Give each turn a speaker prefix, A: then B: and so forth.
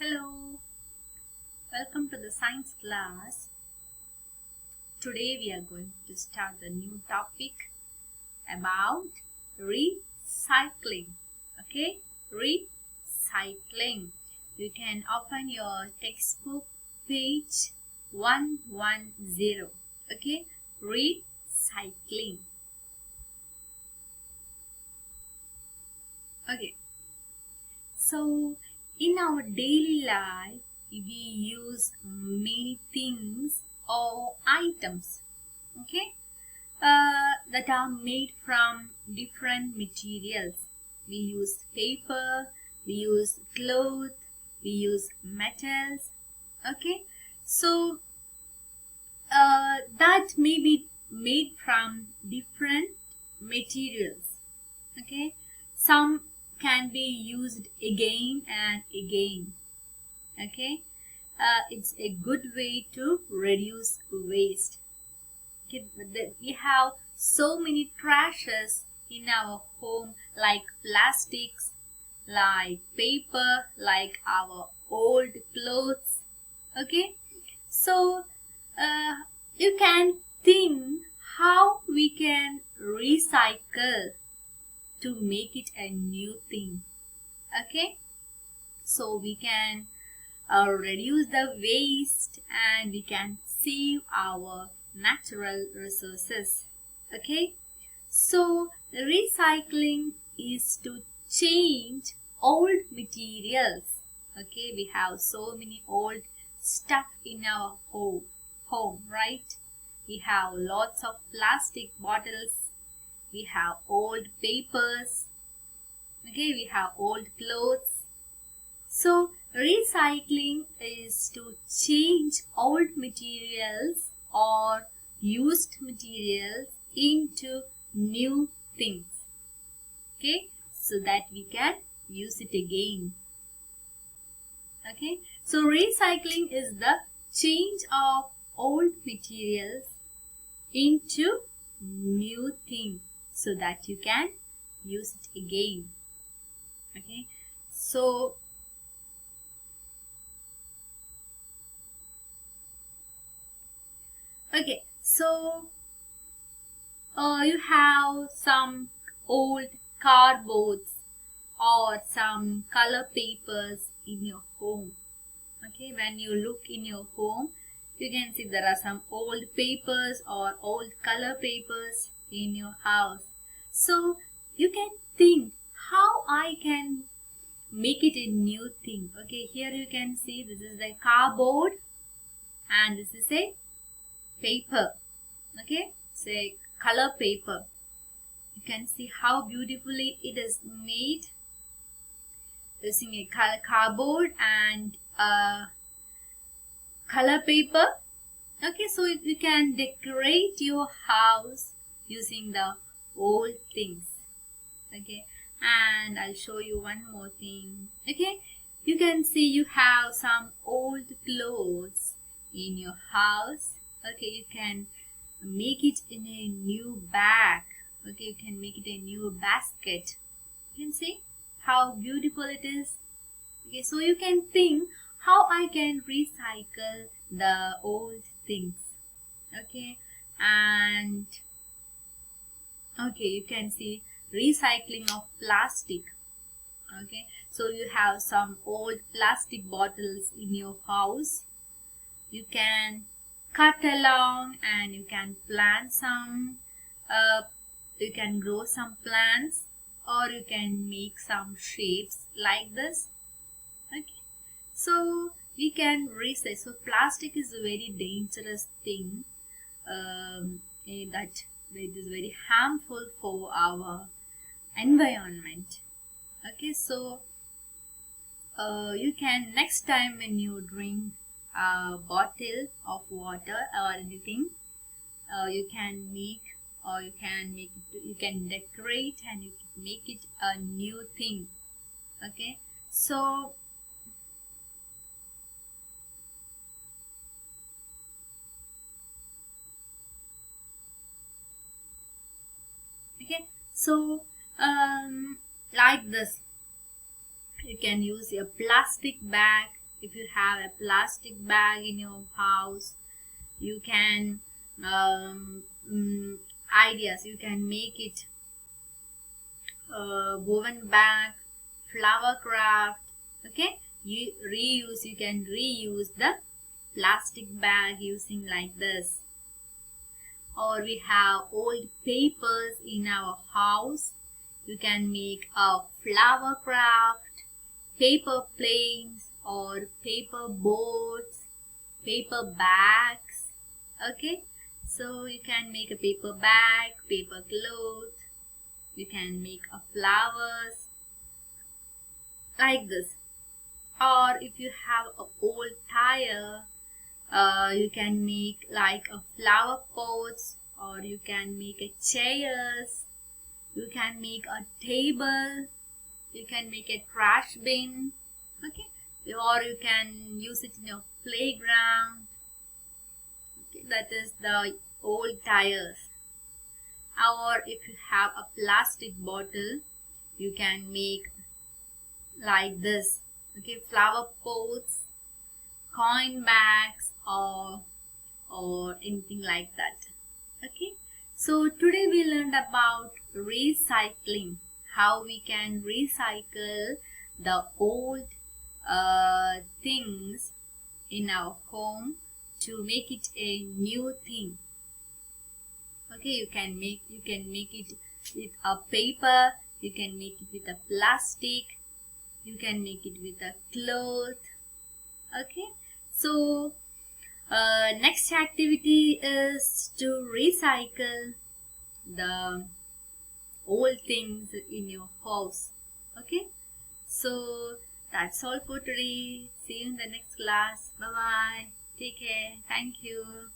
A: Hello, welcome to the science class. Today we are going to start a new topic about recycling. Okay, recycling. You can open your textbook page 110. Okay, recycling. Okay, so in our daily life, we use many things or items, okay, that are made from different materials. We use paper, we use cloth, we use metals, okay. So that may be made from different materials, okay. Some can be used again and again, okay. It's a good way to reduce waste. Okay, we have so many trashes in our home, like plastics, like paper, like our old clothes, okay. So you can think how we can recycle to make it a new thing, okay. So we can reduce the waste and we can save our natural resources, okay. So recycling is to change old materials, okay. We have so many old stuff in our home, right? We have lots of plastic bottles, we have old papers, okay, we have old clothes. So recycling is to change old materials or used materials into new things, okay, so that we can use it again, okay. So recycling is the change of old materials into new thing so that you can use it again, okay. So okay, so you have some old cardboards or some color papers in your home, okay. When you look in your home, you can see there are some old papers or old color papers in your house. So you can think how I can make it a new thing, okay. Here you can see this is the cardboard and this is a paper, okay. It's a color paper. You can see how beautifully it is made using a cardboard and color paper, okay. So you can decorate your house using the old things, okay. And I'll show you one more thing, okay. You can see you have some old clothes in your house, okay. You can make it in a new bag, okay. You can make it a new basket. You can see how beautiful it is, okay. So you can think how I can recycle the old things, okay. And okay, you can see recycling of plastic, okay. So you have some old plastic bottles in your house. You can cut along and you can plant some you can grow some plants or you can make some shapes like this, okay. So we can recycle. So plastic is a very dangerous thing, that it is very harmful for our environment, okay. So you can, next time when you drink a bottle of water or anything, you can make or you can decorate and you can make it a new thing, okay. So okay, so like this, you can use a plastic bag if you have a plastic bag in your house, you can ideas, you can make it woven bag, flower craft. Okay, you can reuse the plastic bag using like this. Or we have old papers in our house, you can make a flower craft, paper planes or paper boats, paper bags. Okay, so you can make a paper bag, paper cloth, you can make a flowers like this. Or if you have a old tire, you can make like a flower pots, or you can make a chairs, you can make a table, you can make a trash bin. Okay, or you can use it in your playground. Okay, that is the old tires. Or if you have a plastic bottle, you can make like this. Okay, flower pots, coin bags, or anything like that. Okay, so today we learned about recycling, how we can recycle the old things in our home to make it a new thing. Okay, you can make it with a paper, you can make it with a plastic, you can make it with a cloth. Okay, so next activity is to recycle the old things in your house. Okay, so that's all for today. See you in the next class. Bye bye, take care, thank you.